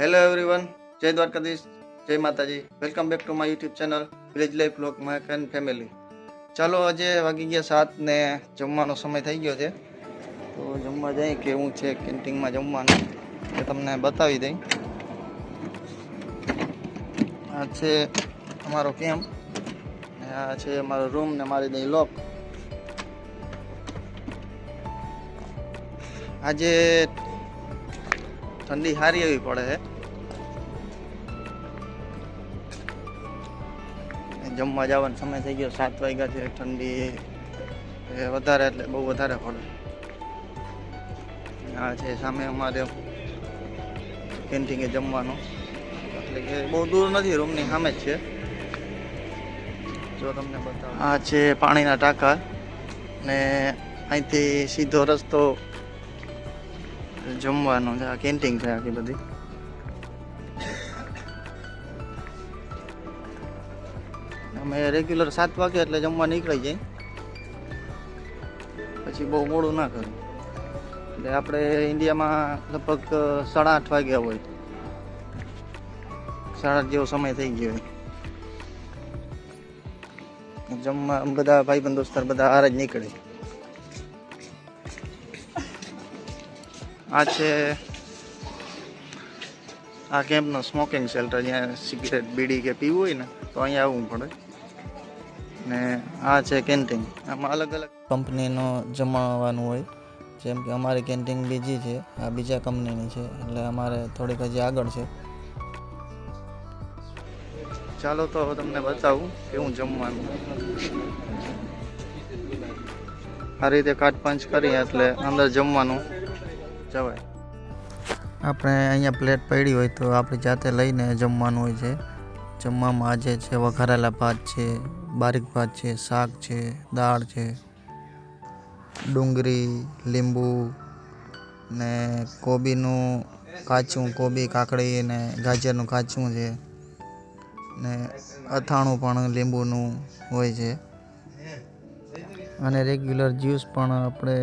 Hello everyone, જય દ્વારકાધીશ, જય માતાજી. Welcome back to my YouTube channel village life blog my and family. ચાલો, આજે વાગી ગયા 7 ને જમવાનો સમય થઈ ગયો છે. તો જમવા જઈએ કેવું છે કેન્ટીનમાં જમવાનું એ તમને બતાવી દઈ. આ છે અમારો કેમ્પ ને આ છે અમારો રૂમ ને મારી દઈ લોક. આજે ઠંડી સારી એવી પડે છે. જમવા જવાનો સમય થઈ ગયો, 7 વાગ્યા છે. ઠંડી વધારે એટલે બહુ વધારે પડે. આ છે સામે અમારે કેન્ટીને જમવાનું, એટલે કે બહુ દૂર નથી, રૂમની સામે જ છે. જો તમને બતાવો, આ છે પાણીના ટાંકા ને અહીંથી સીધો રસ્તો જમવાનો છે. આ કેન્ટીન છે આખી બધી. અમે રેગ્યુલર 7 વાગે એટલે જમવા નીકળી જાય, પછી બહુ મોડું ના કરું. એટલે આપણે ઇન્ડિયામાં લગભગ 8:30 વાગ્યા હોય, 8:30 જેવો સમય થઈ ગયો હોય. જમવા બધા ભાઈબંધ દોસ્તાર બધા હારે જ નીકળે. આ છે આ કેમ્પનો સ્મોકિંગ શેલ્ટર, જ્યાં સિગરેટ બીડી કે પીવું હોય ને તો અહીંયા આવવું પડે. ને આ છે કેન્ટીન. આમાં અલગ અલગ કંપનીનો જમવાનું હોય. જેમ કે અમારી કેન્ટીન બીજી છે, આ બીજા કંપનીની છે, એટલે અમારે થોડીક હજી આગળ છે. ચાલો તો તમને બતાવું કેવું જમવાનું. આ રીતે કાર્ડ પંચ કરી એટલે અંદર જમવાનું જવાય. આપણે અહીંયા પ્લેટ પડી હોય તો આપણી જાતે લઈને જમવાનું હોય છે. જમવામાં આજે છે વઘારેલા ભાત છે, બારીક ભાત છે, શાક છે, દાળ છે, ડુંગળી, લીંબુ ને કોબીનું કાચું, કોબી કાકડી ને ગાજરનું કાચું છે, ને અથાણું પણ લીંબુનું હોય છે, અને રેગ્યુલર જ્યુસ પણ આપણે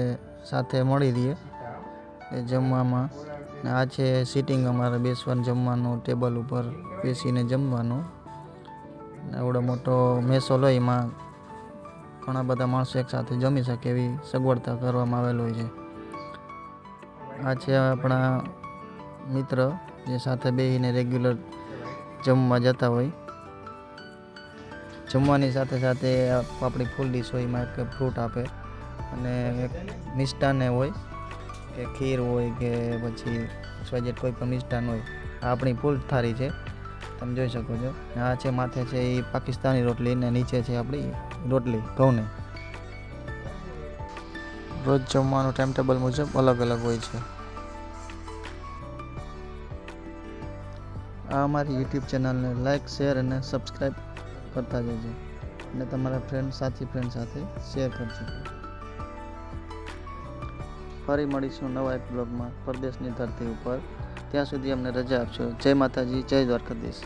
સાથે મળી રહીએ એ જમવામાં. ને આ છે સિટિંગ, અમારે બેસવાનું જમવાનું, ટેબલ ઉપર બેસીને જમવાનું. એવડો મોટો મેસો લો, એમાં ઘણા બધા માણસો એક સાથે જમી શકે એવી સગવડતા કરવામાં આવેલ હોય છે. આ છે આપણા મિત્ર જે સાથે બેસીને રેગ્યુલર જમવા જતા હોય. જમવાની સાથે સાથે આપણી ફૂલ ડીશ હોય, એમાં એક ફ્રૂટ આપે, અને એક મિષ્ટાન હોય કે ખીર હોય કે પછી સ્વાજેટ કોઈ પણ મિષ્ટાન હોય. આ આપણી ફૂલ થાળી છે, તમે જોઈ શકો છો. આ છે માથે છે એ પાકિસ્તાની રોટલી, ને નીચે છે આપણી રોટલી ઘઉંની. રોજ જમવાનું ટાઈમ ટેબલ મુજબ અલગ અલગ હોય છે. આ અમારી યુટ્યુબ ચેનલને લાઈક, શેર અને સબસ્ક્રાઈબ કરતા જજો, અને તમારા ફ્રેન્ડ સાથે શેર કરજો. ફરી મળીશું નવા એક બ્લોગમાં પરદેશની ધરતી ઉપર. ત્યાં સુધી અમને રજા આપશો. જય માતાજી, જય દ્વારકાધીશ.